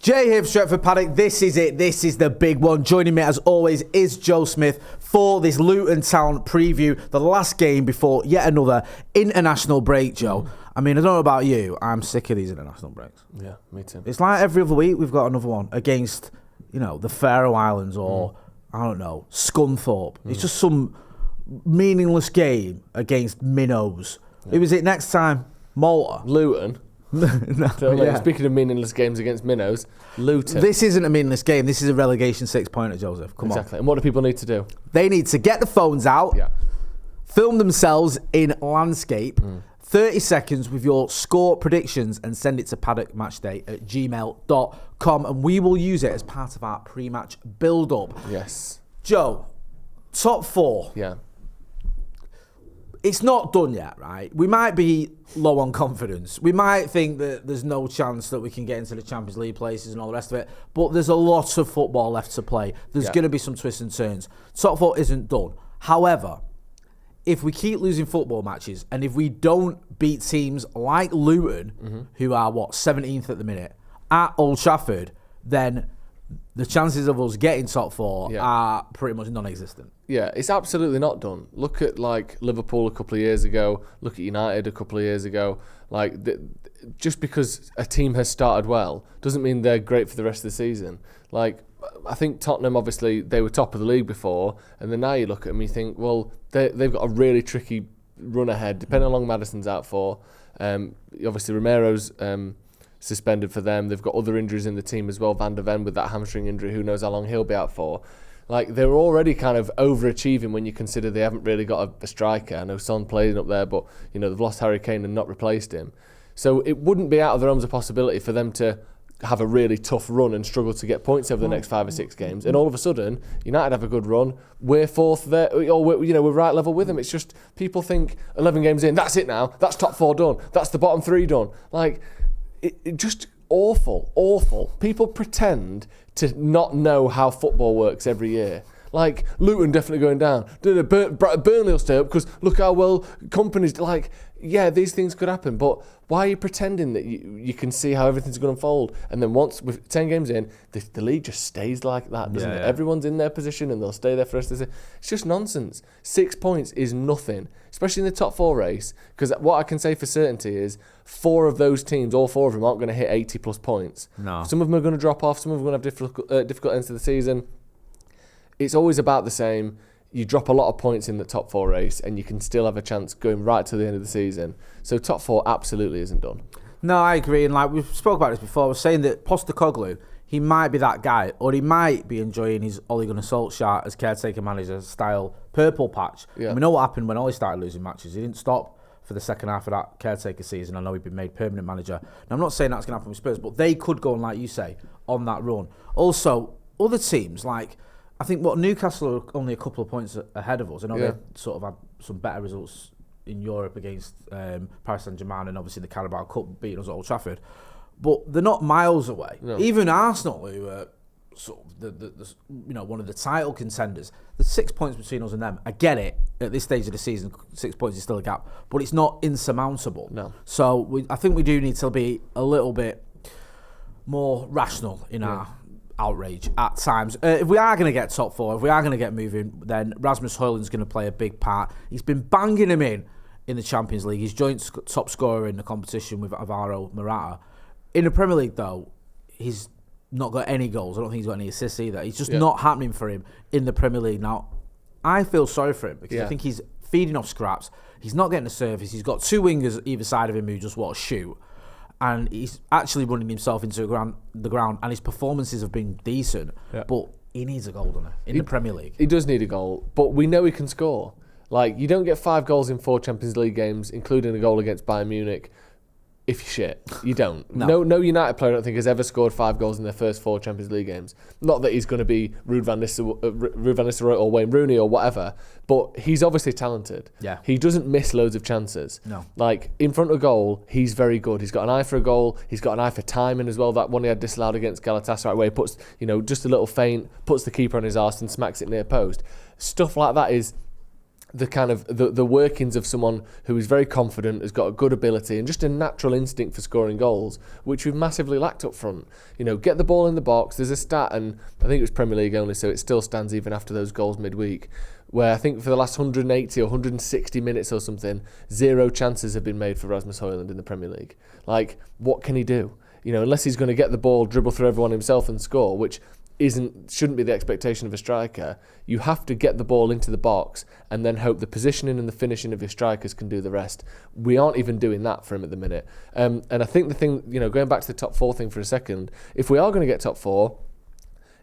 Jay here for Stretford, Paddock. This is it. This is the big one. Joining me, as always, is Joe Smith for this Luton Town preview. The last game before yet another international break, Joe. I mean, I don't know about you. I'm sick of these international breaks. Yeah, me too. It's like every other week we've got another one against, the Faroe Islands or, I don't know, Scunthorpe. It's just some meaningless game against minnows. Yeah. Who is it next time? Malta? Luton. Speaking of meaningless games against minnows, Luton. This isn't a meaningless game. This is a relegation 6-pointer, Joseph. Come on. Exactly. And what do people need to do? They need to get the phones out, film themselves in landscape, 30 seconds with your score predictions, and send it to paddockmatchday@gmail.com, and we will use it as part of our pre-match build-up. Yes. Joe, top four. Yeah. It's not done yet, right? We might be low on confidence. We might think that there's no chance that we can get into the Champions League places and all the rest of it. But there's a lot of football left to play. There's going to be some twists and turns. Top four isn't done. However, if we keep losing football matches and if we don't beat teams like Luton, who are, 17th at the minute, at Old Trafford, then the chances of us getting top four are pretty much non-existent. Yeah, it's absolutely not done. Look at Liverpool a couple of years ago. Look at United a couple of years ago. Just because a team has started well doesn't mean they're great for the rest of the season. I think Tottenham, obviously, they were top of the league before, and then now you look at them and you think, well, they've got a really tricky run ahead, depending on how long Maddison's out for. Obviously, Romero's suspended for them. They've got other injuries in the team as well. Van der Ven with that hamstring injury, who knows how long he'll be out for. They're already kind of overachieving when you consider they haven't really got a striker. I know Son playing up there, but they've lost Harry Kane and not replaced him. So it wouldn't be out of the realms of possibility for them to have a really tough run and struggle to get points over the next 5 or 6 games. And all of a sudden, United have a good run. We're fourth there, or we're right level with them. It's just people think 11 games in, that's it now. That's top four done. That's the bottom 3 done. It just awful. People pretend to not know how football works every year. Luton definitely going down. Burnley will stay up because look how well Company's. These things could happen, but why are you pretending that you can see how everything's going to unfold? And then once, with 10 games in, the league just stays like that, doesn't it? Everyone's in their position and they'll stay there for the rest of the season. It's just nonsense. 6 points is nothing, especially in the top 4 race, because what I can say for certainty is 4 of those teams, all 4 of them, aren't going to hit 80 plus points. No. Some of them are going to drop off, some of them are going to have difficult ends to the season. It's always about the same. You drop a lot of points in the top 4 race and you can still have a chance going right to the end of the season. So top 4 absolutely isn't done. No, I agree. And we've spoke about this before, I was saying that Postecoglou, he might be that guy, or he might be enjoying his Ole Gunnar Solskjaer as caretaker manager style purple patch. Yeah. We know what happened when Ole started losing matches. He didn't stop for the second half of that caretaker season. I know he'd been made permanent manager. Now, I'm not saying that's going to happen with Spurs, but they could go on, like you say, on that run. Also, other teams, I think Newcastle are only a couple of points ahead of us. I know they've sort of had some better results in Europe against Paris Saint-Germain and obviously the Carabao Cup beating us at Old Trafford. But they're not miles away. No. Even Arsenal, who are sort of one of the title contenders, there's 6 points between us and them. I get it. At this stage of the season, 6 points is still a gap, but it's not insurmountable. No. So I think we do need to be a little bit more rational in our outrage at times. If we are going to get top 4, if we are going to get moving, then Rasmus Hojlund's going to play a big part. He's been banging him in the Champions League. He's joint top scorer in the competition with Alvaro Morata. In the Premier League, though, he's not got any goals. I don't think he's got any assists either. It's just not happening for him in the Premier League. Now, I feel sorry for him because I think he's feeding off scraps. He's not getting the service. He's got 2 wingers either side of him who just want to shoot. And he's actually running himself into the ground, and his performances have been decent. Yeah. But he needs a goal, doesn't he, in the Premier League? He does need a goal, but we know he can score. You don't get 5 goals in 4 Champions League games, including a goal against Bayern Munich, if you're shit. You don't. No United player, I don't think, has ever scored 5 goals in their first 4 Champions League games. Not that he's going to be Ruud van Nistelrooy or Wayne Rooney or whatever, but he's obviously talented. Yeah. He doesn't miss loads of chances. No. In front of goal, he's very good. He's got an eye for a goal. He's got an eye for timing as well. That one he had disallowed against Galatasaray, where he puts, just a little feint, puts the keeper on his arse and smacks it near post. Stuff like that is the kind of the workings of someone who is very confident, has got a good ability and just a natural instinct for scoring goals, which we've massively lacked up front. Get the ball in the box. There's a stat, and I think it was Premier League only, so it still stands even after those goals midweek, where I think for the last 180 or 160 minutes or something, 0 chances have been made for Rasmus Hojlund in the Premier League. Like, what can he do? Unless he's going to get the ball, dribble through everyone himself and score, which shouldn't be the expectation of a striker. You have to get the ball into the box and then hope the positioning and the finishing of your strikers can do the rest. We aren't even doing that for him at the minute. And I think the thing, going back to the top 4 thing for a second, if we are going to get top 4,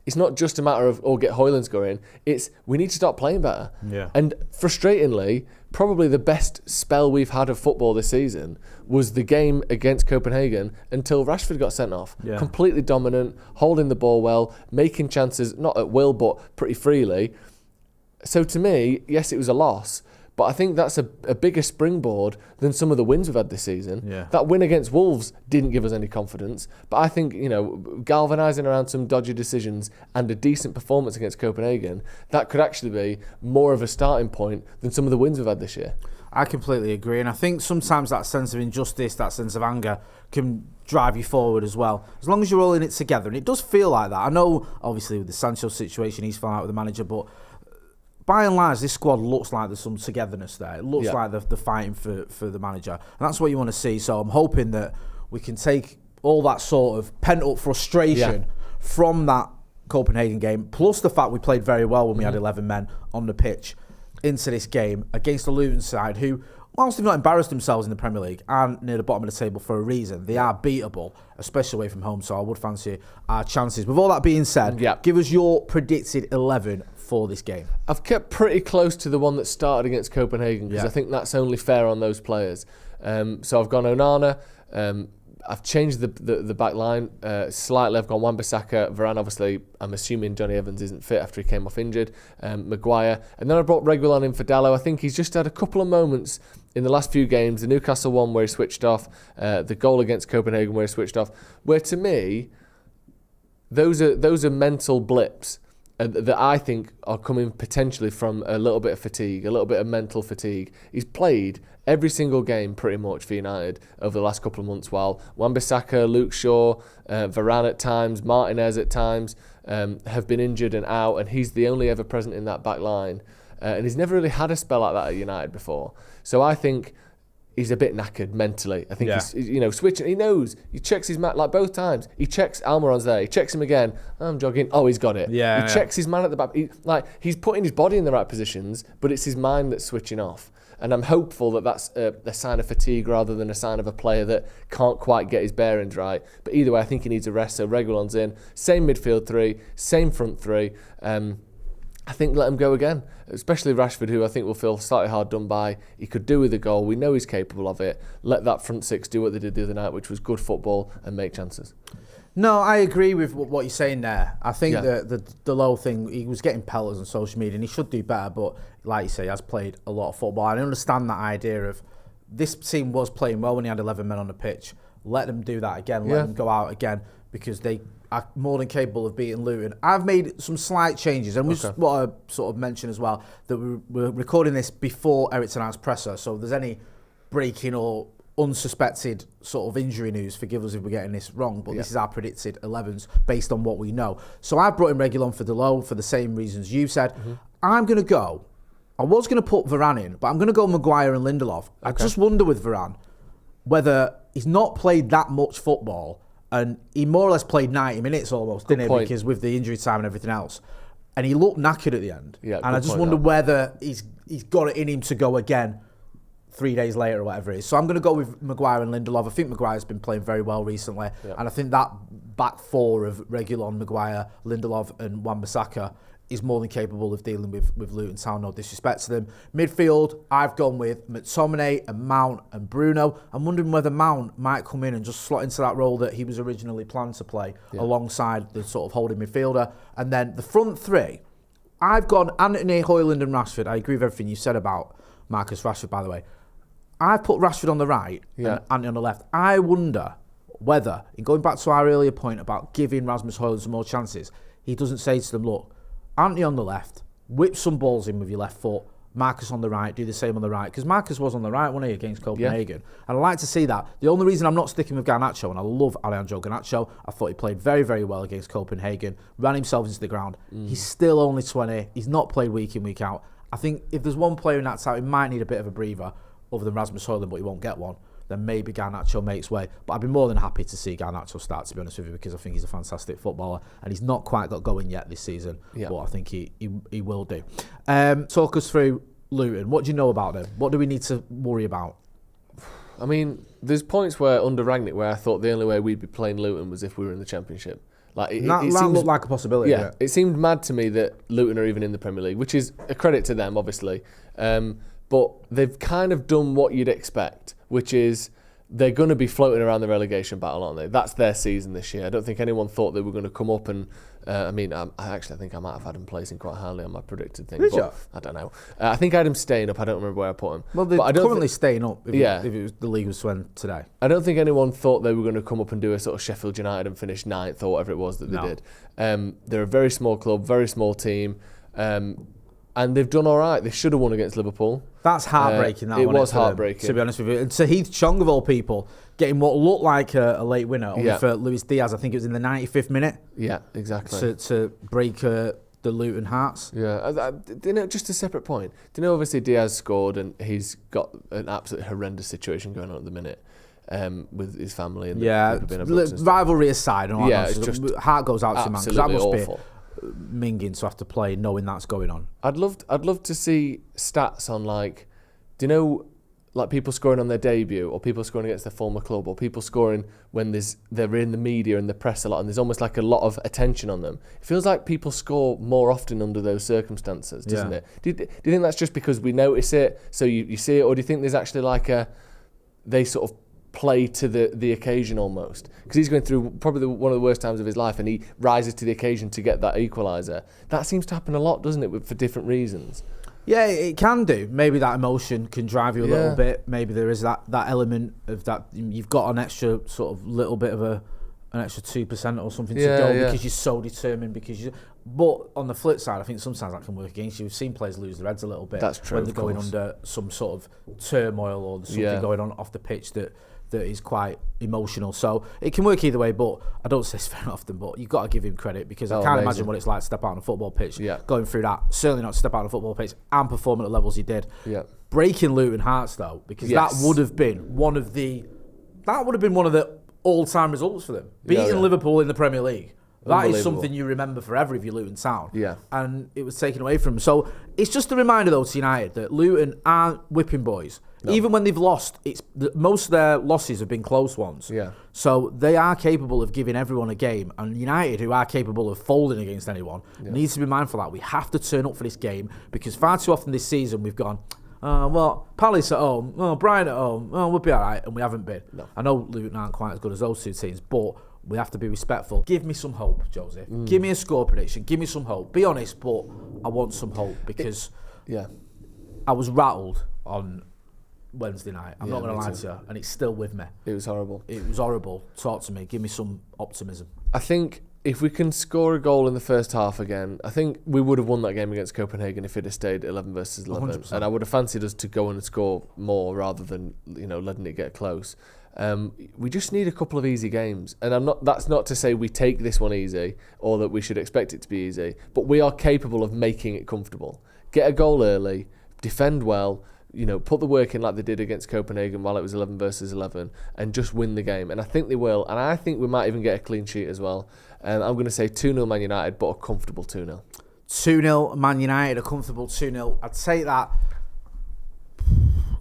it's not just a matter of, get Hojlund scoring. It's, we need to start playing better. Yeah. And frustratingly, probably the best spell we've had of football this season was the game against Copenhagen until Rashford got sent off. Yeah. Completely dominant, holding the ball well, making chances, not at will, but pretty freely. So to me, yes, it was a loss, but I think that's a bigger springboard than some of the wins we've had this season. Yeah. That win against Wolves didn't give us any confidence, but I think, galvanising around some dodgy decisions and a decent performance against Copenhagen, that could actually be more of a starting point than some of the wins we've had this year. I completely agree, and I think sometimes that sense of injustice, that sense of anger can drive you forward as well, as long as you're all in it together, and it does feel like that. I know, obviously, with the Sancho situation, he's fallen out with the manager, but by and large, this squad looks like there's some togetherness there. It looks like they're fighting for the manager. And that's what you want to see. So I'm hoping that we can take all that sort of pent-up frustration from that Copenhagen game, plus the fact we played very well when we had 11 men on the pitch, into this game against the Luton side, who, whilst they've not embarrassed themselves in the Premier League, aren't near the bottom of the table for a reason. They are beatable, especially away from home, so I would fancy our chances. With all that being said, give us your predicted 11 for this game. I've kept pretty close to the one that started against Copenhagen, because I think that's only fair on those players. So I've gone Onana. I've changed the back line slightly. I've gone Wan-Bissaka, Varane. Obviously, I'm assuming Johnny Evans isn't fit after he came off injured. Maguire. And then I brought Reguilon in for Dalot. I think he's just had a couple of moments in the last few games. The Newcastle one where he switched off. The goal against Copenhagen where he switched off. Where to me, those are mental blips that I think are coming potentially from a little bit of fatigue, a little bit of mental fatigue. He's played every single game pretty much for United over the last couple of months, while Wan-Bissaka, Luke Shaw, Varane at times, Martinez at times have been injured and out, and he's the only ever present in that back line. And he's never really had a spell like that at United before. So I think he's a bit knackered mentally. I think he's switching. He knows. He checks his man, like both times. He checks Almiron's there. He checks him again. I'm jogging. Oh, he's got it. He checks his man at the back. He's putting his body in the right positions, but it's his mind that's switching off. And I'm hopeful that that's a sign of fatigue rather than a sign of a player that can't quite get his bearings right. But either way, I think he needs a rest. So Reguilon's in. Same midfield three, same front three. I think let him go again, especially Rashford, who I think will feel slightly hard done by. He could do with a goal. We know he's capable of it. Let that front six do what they did the other night, which was good football and make chances. No, I agree with what you're saying there. I think the low thing, he was getting pelters on social media and he should do better, but like you say, he has played a lot of football. I understand that idea of this team was playing well when he had 11 men on the pitch. Let them do that again. Let them go out again, because they are more than capable of beating Luton. I've made some slight changes, and just what I sort of mentioned as well, that we're recording this before Eric Ten Hag's presser, so if there's any breaking or unsuspected sort of injury news, forgive us if we're getting this wrong, but this is our predicted 11s based on what we know. So I've brought in Reguilon for Dalot for the same reasons you said. I'm going to go, I was going to put Varane in, but I'm going to go Maguire and Lindelof. I just wonder with Varane whether he's not played that much football, and he more or less played 90 minutes almost, didn't he? Because with the injury time and everything else. And he looked knackered at the end. And I just wonder whether he's got it in him to go again 3 days later or whatever it is. So I'm going to go with Maguire and Lindelof. I think Maguire's been playing very well recently. And I think that back four of Reguilon, Maguire, Lindelof and Wan-Bissaka is more than capable of dealing with Luton Town, no disrespect to them. Midfield, I've gone with McTominay and Mount and Bruno. I'm wondering whether Mount might come in and just slot into that role that he was originally planned to play alongside the sort of holding midfielder. And then the front three, I've gone Anthony, Hojlund and Rashford. I agree with everything you said about Marcus Rashford, by the way. I've put Rashford on the right and Anthony on the left. I wonder whether, in going back to our earlier point about giving Rasmus Hojlund some more chances, he doesn't say to them, look, Anthony on the left, whip some balls in with your left foot, Marcus on the right, do the same on the right. Because Marcus was on the right, wasn't he, against Copenhagen? And I like to see that. The only reason I'm not sticking with Garnacho, and I love Alejandro Garnacho, I thought he played very, very well against Copenhagen, ran himself into the ground. He's still only 20. He's not played week in, week out. I think if there's one player in that side who might need a bit of a breather, other than Rasmus Hojlund, but he won't get one, then maybe Garnacho makes way. But I'd be more than happy to see Garnacho start, to be honest with you, because I think he's a fantastic footballer, and he's not quite got going yet this season, but I think he will do. Talk us through Luton. What do you know about them? What do we need to worry about? I mean, there's points where under Rangnick where I thought the only way we'd be playing Luton was if we were in the Championship. Like it looked like a possibility. Yeah, it seemed mad to me that Luton are even in the Premier League, which is a credit to them, obviously. But they've kind of done what you'd expect, which is they're going to be floating around the relegation battle, aren't they? That's their season this year. I don't think anyone thought they were going to come up and... I think I might have had them placing quite highly on my predicted thing. But I don't know. I think I had them staying up. I don't remember where I put them. Well, they're currently staying up if the league was to end today. I don't think anyone thought they were going to come up and do a sort of Sheffield United and finish 9th or whatever it was that they did. They're a very small club, very small team. And they've done all right. They should have won against Liverpool. That's heartbreaking. It was heartbreaking. To be honest with you. And Heath Chong, of all people, getting what looked like a late winner only for Luis Diaz. I think it was in the 95th minute. Yeah, exactly. To break the Luton Hearts. Yeah. Just a separate point. Do you know, obviously, Diaz scored and he's got an absolutely horrendous situation going on at the minute. With his family and rivalry aside, and all that it's just heart goes out to man, because that must awful. Be minging to have to play knowing that's going on. I'd love to see stats on, like, do you know, like people scoring on their debut, or people scoring against their former club, or people scoring when they're in the media and the press a lot, and there's almost like a lot of attention on them. It feels like people score more often under those circumstances, doesn't it? Do you think that's just because we notice it, so you see it, or do you think there's actually like they sort of play to the occasion almost, because he's going through probably one of the worst times of his life and he rises to the occasion to get that equaliser? That seems to happen a lot, doesn't it, for different reasons? Yeah, it can do. Maybe that emotion can drive you a little bit. Maybe there is that element of that. You've got an extra sort of little bit of an extra 2% or something to go because you're so determined. But on the flip side, I think sometimes that can work against you. We've seen players lose their heads a little bit. That's true, when they're going under some sort of turmoil or there's something going on off the pitch that is quite emotional. So it can work either way, but I don't say this very often, but you've got to give him credit, because I can't imagine what it's like to step out on a football pitch, going through that. Certainly not to step out on a football pitch and perform at the levels he did. Breaking Luton Hearts, though, because that would have been one of the all-time results for them. Beating Liverpool in the Premier League. That is something you remember forever if you're Luton Town. And it was taken away from them. So it's just a reminder, though, to United that Luton aren't whipping boys. No. Even when they've lost, most of their losses have been close ones. So they are capable of giving everyone a game. And United, who are capable of folding against anyone, needs to be mindful of that. We have to turn up for this game, because far too often this season we've gone, Palace at home, Brighton at home, we'll be all right, and we haven't been. No. I know Luton aren't quite as good as those two teams, but we have to be respectful. Give me some hope, Jose. Give me a score prediction. Give me some hope. Be honest, but I want some hope, because I was rattled on Wednesday night. I'm not going to lie to you, and it's still with me. It was horrible. It was horrible. Talk to me. Give me some optimism. I think if we can score a goal in the first half again, I think we would have won that game against Copenhagen if it had stayed 11 versus 11. 100%. And I would have fancied us to go and score more rather than letting it get close. We just need a couple of easy games, and that's not to say we take this one easy or that we should expect it to be easy, but we are capable of making it comfortable. Get a goal early, defend well, put the work in like they did against Copenhagen while it was 11 versus 11, and just win the game. And I think they will, and I think we might even get a clean sheet as well. I'm going to say 2-0 Man United, but a comfortable 2-0. 2-0 Man United, a comfortable 2-0. I'd say that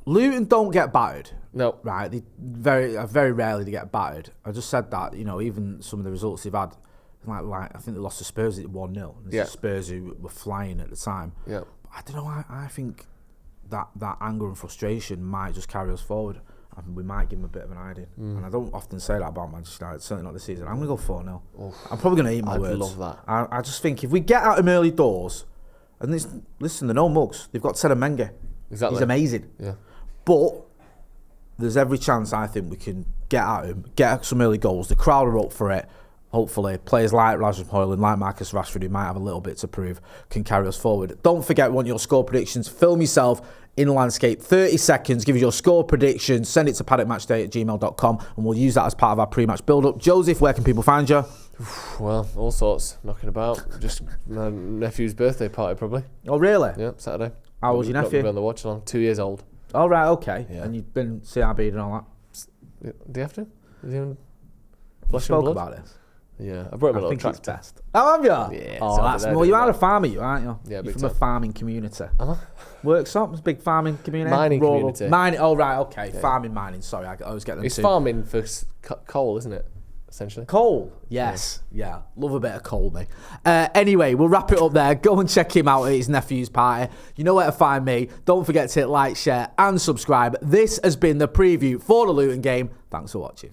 Luton don't get battered. No. Right, they very rarely get battered. I just said that, even some of the results they've had, like I think they lost to Spurs at 1-0. The Spurs who were flying at the time. Yeah. I don't know, I think that anger and frustration might just carry us forward, and we might give them a bit of an idea. And I don't often say that about Manchester United, certainly not this season. I'm going to go 4-0. I'm probably going to eat my words. I love that. I just think if we get at them early doors, and listen, they're no mugs. They've got Ted Menge. Exactly. He's amazing. Yeah. But there's every chance, I think, we can get at him, get some early goals. The crowd are up for it. hopefully, players like Rasmus Hojlund, like Marcus Rashford, who might have a little bit to prove, can carry us forward. Don't forget, we want your score predictions. Film yourself in landscape, 30 seconds, give us your score predictions, send it to paddockmatchday@gmail.com, and we'll use that as part of our pre-match build-up. Joseph, where can people find you? Well, all sorts, knocking about. Just my nephew's birthday party, probably. Oh, really? Yeah, Saturday. How was your nephew? Got on the watch along. 2 years old. Oh, right, okay. Yeah. And you've been CRB'd and all that? Do you have to? Is he in We spoke about this. Yeah, I brought him a I little think it's tractor. best. Oh, have you? Yeah. Oh, that's well. You are a farmer, you aren't you? Yeah, you're big from a time. farming community. Am I? Worksop, it's a big farming community. Mining Rural. community. Mining. Oh, right, okay. Yeah. Farming, mining. Sorry, I always get them. It's two. farming for coal, isn't it? Essentially. Coal. Yes. Yeah. Love a bit of coal, mate. Anyway, we'll wrap it up there. Go and check him out at his nephew's party. You know where to find me. Don't forget to hit like, share, and subscribe. This has been the preview for the Luton game. Thanks for watching.